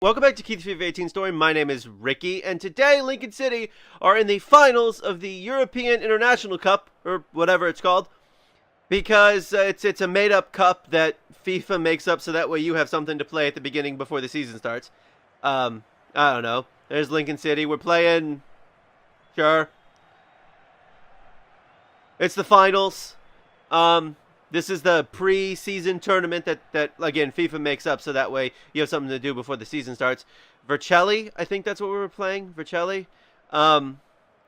Welcome back to Keith's FIFA 18 story. My name is Ricky, and today Lincoln City are in the finals of the European International Cup, or whatever it's called, because it's a made-up cup that FIFA makes up so that way you have something to play at the beginning before the season starts. I don't know. There's Lincoln City. We're playing... Sure. It's the finals. This is the pre-season tournament that again, FIFA makes up so that way you have something to do before the season starts. Vercelli, I think that's what we were playing. Vercelli.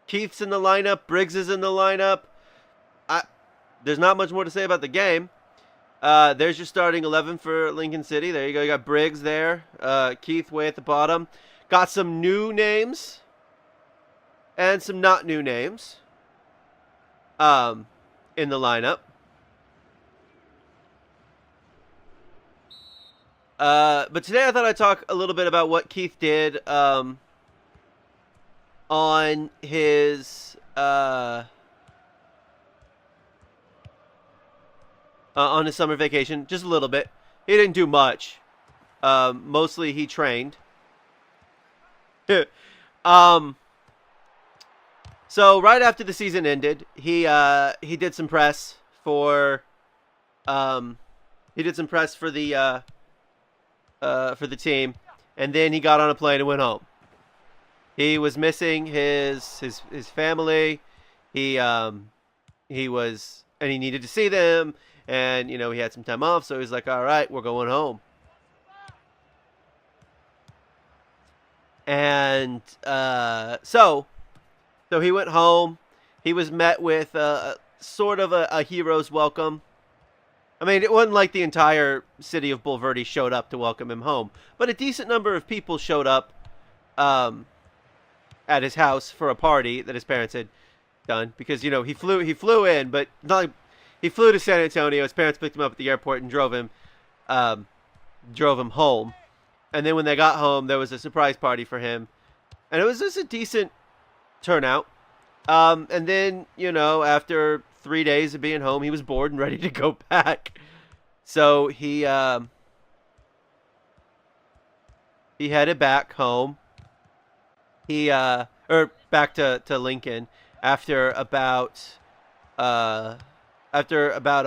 Keith's in the lineup. Briggs is in the lineup. There's not much more to say about the game. There's your starting 11 for Lincoln City. There you go. You got Briggs there. Keith way at the bottom. Got some new names. And some not new names. In the lineup. But today I thought I'd talk a little bit about what Keith did on his summer vacation, just a little bit. He didn't do much. Mostly he trained. So right after the season ended, he did some press for the team, and then he got on a plane and went home. He was missing his family. He needed to see them, and he had some time off, so he's like, all right, we're going home. And so he went home. He was met with sort of a hero's welcome. I mean, it wasn't like the entire city of Bulverde showed up to welcome him home, but a decent number of people showed up at his house for a party that his parents had done, because he flew in, but not like, he flew to San Antonio. His parents picked him up at the airport and drove him home. And then when they got home, there was a surprise party for him, and it was just a decent turnout. And then after 3 days of being home, he was bored and ready to go back. So he headed back home. Or back to Lincoln after about a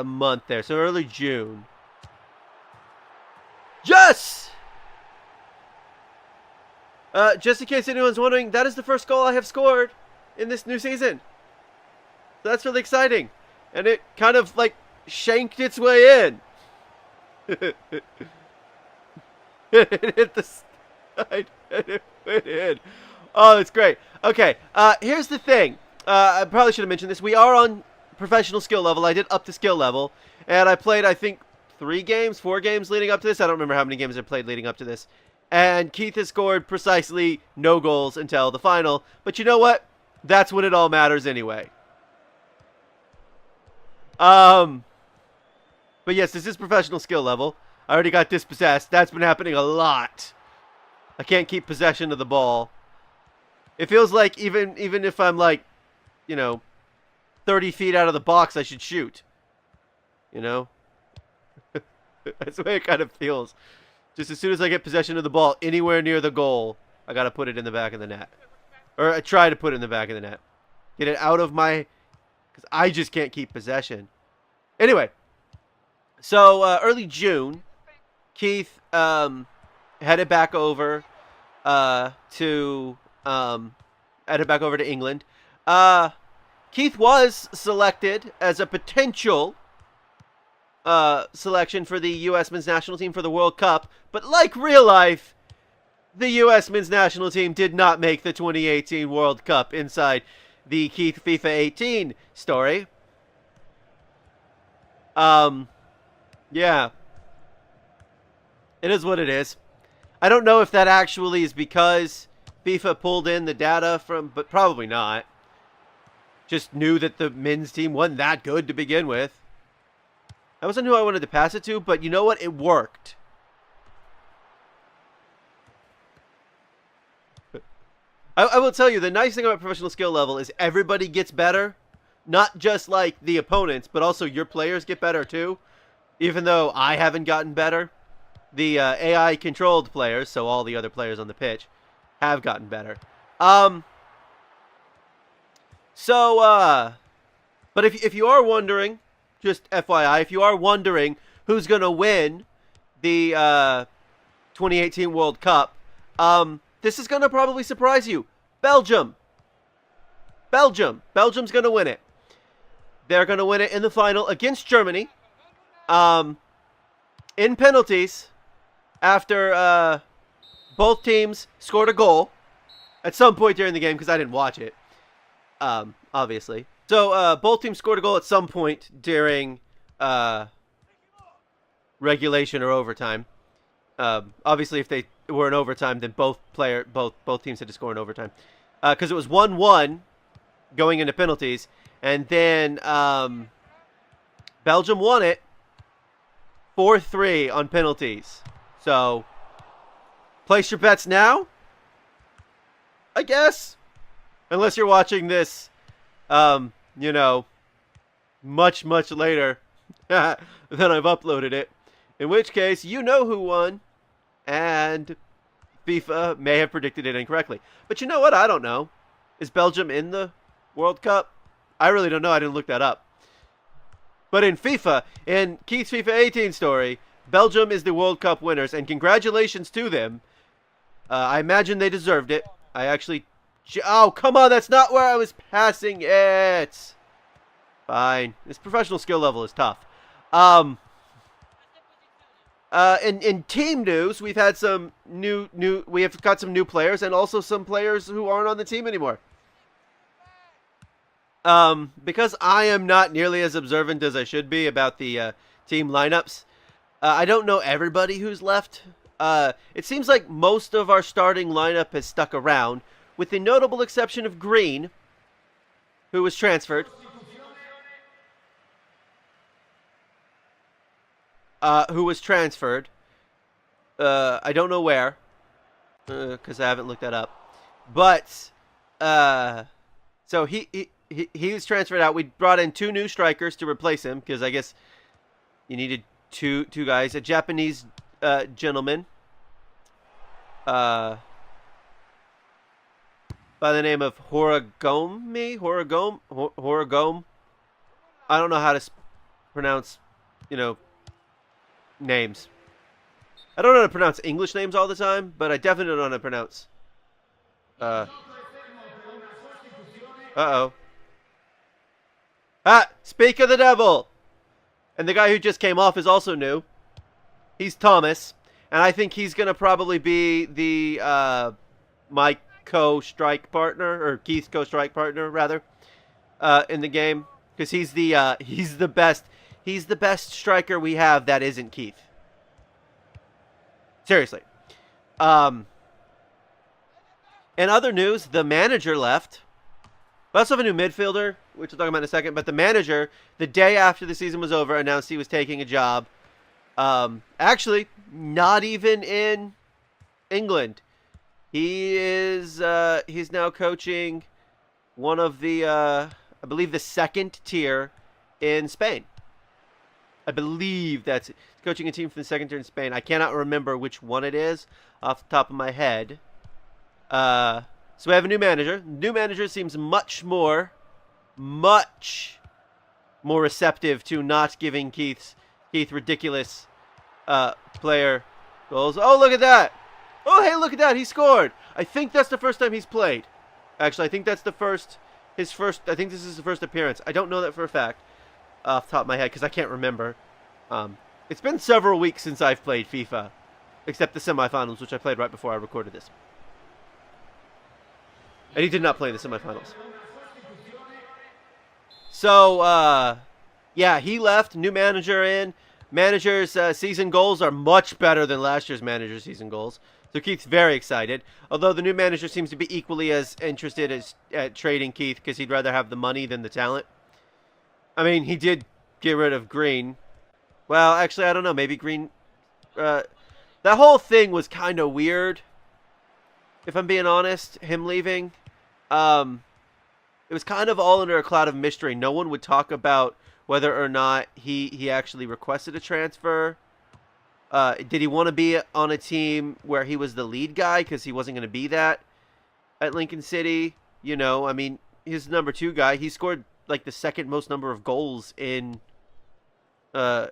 month there. So early June. Just in case anyone's wondering, that is the first goal I have scored in this new season. So that's really exciting. And it kind of like shanked its way in. It hit the side and it went in. Oh, it's great. Okay, here's the thing. I probably should have mentioned this. We are on professional skill level. I did up the skill level. And I played, I think, 4 games leading up to this. I don't remember how many games I played leading up to this. And Keith has scored precisely no goals until the final. But you know what? That's when it all matters anyway. But yes, this is professional skill level. I already got dispossessed. That's been happening a lot. I can't keep possession of the ball. It feels like even if I'm like, 30 feet out of the box, I should shoot. That's the way it kind of feels. Just as soon as I get possession of the ball anywhere near the goal, I got to put it in the back of the net. Or I try to put it in the back of the net. Get it out of my... Because I just can't keep possession. Anyway. So, early June, Keith headed back over to England. Keith was selected as a potential selection for the U.S. men's national team for the World Cup. But like real life, the U.S. men's national team did not make the 2018 World Cup inside the Keith FIFA 18 story. Yeah. It is what it is. I don't know if that actually is because FIFA pulled in the data from, but probably not. Just knew that the men's team wasn't that good to begin with. That wasn't who I wanted to pass it to, but you know what? It worked. I will tell you, the nice thing about professional skill level is everybody gets better. Not just like the opponents, but also your players get better too. Even though I haven't gotten better. the AI controlled players, so all the other players on the pitch, have gotten better. Um, but if you are wondering, just FYI, if you are wondering who's gonna win the 2018 World Cup, this is gonna probably surprise you. Belgium. Belgium's gonna win it. They're gonna win it in the final against Germany. In penalties, after both teams scored a goal at some point during the game, because I didn't watch it, obviously. So both teams scored a goal at some point during regulation or overtime. Obviously, if they were in overtime, then both teams had to score in overtime, because it was 1-1 going into penalties, and then Belgium won it 4-3 on penalties. So place your bets now, I guess, unless you're watching this, much later than I've uploaded it. In which case, you know who won, and FIFA may have predicted it incorrectly. But you know what? I don't know. Is Belgium in the World Cup? I really don't know. I didn't look that up. But in FIFA, in Keith's FIFA 18 story, Belgium is the World Cup winners, and congratulations to them. I imagine they deserved it. I actually... Oh, come on, that's not where I was passing it. Fine. This professional skill level is tough. In team news, we've had some we have got some new players, and also some players who aren't on the team anymore. Because I am not nearly as observant as I should be about the team lineups, I don't know everybody who's left. It seems like most of our starting lineup has stuck around, with the notable exception of Green, who was transferred. I don't know where, because I haven't looked that up. But, so he was transferred out. We brought in 2 new strikers to replace him, because I guess you needed two guys. A Japanese gentleman by the name of Horigome. I don't know how to pronounce, names. I don't know how to pronounce English names all the time, but I definitely don't know how to pronounce. Uh-oh. Speak of the devil! And the guy who just came off is also new. He's Thomas. And I think he's going to probably be the, my co-strike partner, or Keith's co-strike partner, rather, in the game. Because he's the best striker we have that isn't Keith. Seriously. In other news, the manager left. We also have a new midfielder, which we'll talk about in a second. But the manager, the day after the season was over, announced he was taking a job. Actually, not even in England. He's now coaching one of the, I believe, the second tier in Spain. I believe that's it. He's coaching a team from the second tier in Spain. I cannot remember which one it is off the top of my head. So we have a new manager. The new manager seems much more receptive to not giving Keith ridiculous player goals. Oh, look at that! Oh, hey, look at that! He scored! I think that's the first time he's played. Actually, I think that's I think this is the first appearance. I don't know that for a fact off the top of my head, because I can't remember. It's been several weeks since I've played FIFA, except the semifinals, which I played right before I recorded this. And he did not play in the semifinals. So, yeah, he left. New manager in. Manager's season goals are much better than last year's manager's season goals. So Keith's very excited. Although the new manager seems to be equally as interested at trading Keith, because he'd rather have the money than the talent. I mean, he did get rid of Green. Well, actually, I don't know. Maybe Green... that whole thing was kind of weird, if I'm being honest, him leaving. It was kind of all under a cloud of mystery. No one would talk about whether or not he actually requested a transfer. Did he want to be on a team where he was the lead guy because he wasn't going to be that at Lincoln City? You know, I mean, he's number 2 guy. He scored like the second most number of goals in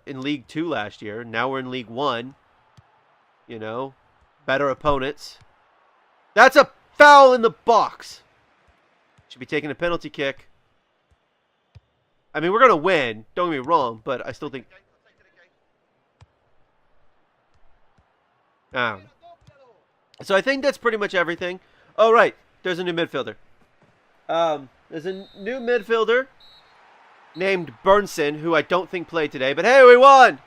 League 2 last year. Now we're in League 1. You know, better opponents. That's a foul in the box. Should be taking a penalty kick. I mean, we're going to win. Don't get me wrong, but I still think... So I think that's pretty much everything. Oh, right. There's a new midfielder. There's a new midfielder named Burnson, who I don't think played today. But hey, we won!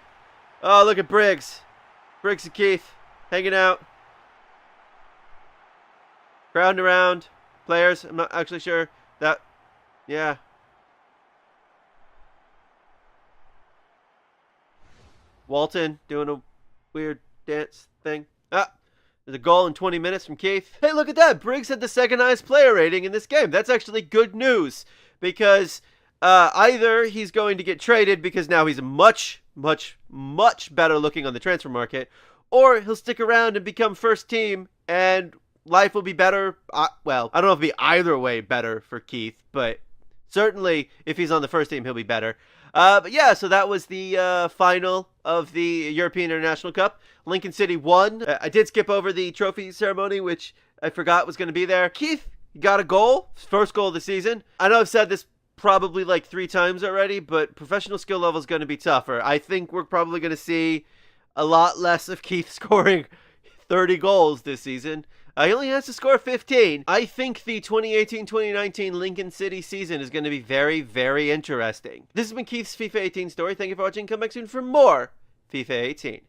Oh, look at Briggs. Briggs and Keith hanging out. Crowding around. Players. I'm not actually sure that... Yeah. Walton doing a weird dance thing. Ah, there's a goal in 20 minutes from Keith. Hey, look at that. Briggs had the second highest player rating in this game. That's actually good news because either he's going to get traded because now he's much, much, much better looking on the transfer market, or he'll stick around and become first team and life will be better. Well, I don't know if it'll be either way better for Keith, but certainly if he's on the first team, he'll be better. But yeah, so that was the final of the European International Cup. Lincoln City won. I did skip over the trophy ceremony, which I forgot was going to be there. Keith got a goal, first goal of the season. I know I've said this probably like 3 times already, but professional skill level is going to be tougher. I think we're probably going to see a lot less of Keith scoring 30 goals this season. He only has to score 15. I think the 2018-2019 Lincoln City season is going to be very, very interesting. This has been Keith's FIFA 18 story. Thank you for watching. Come back soon for more FIFA 18.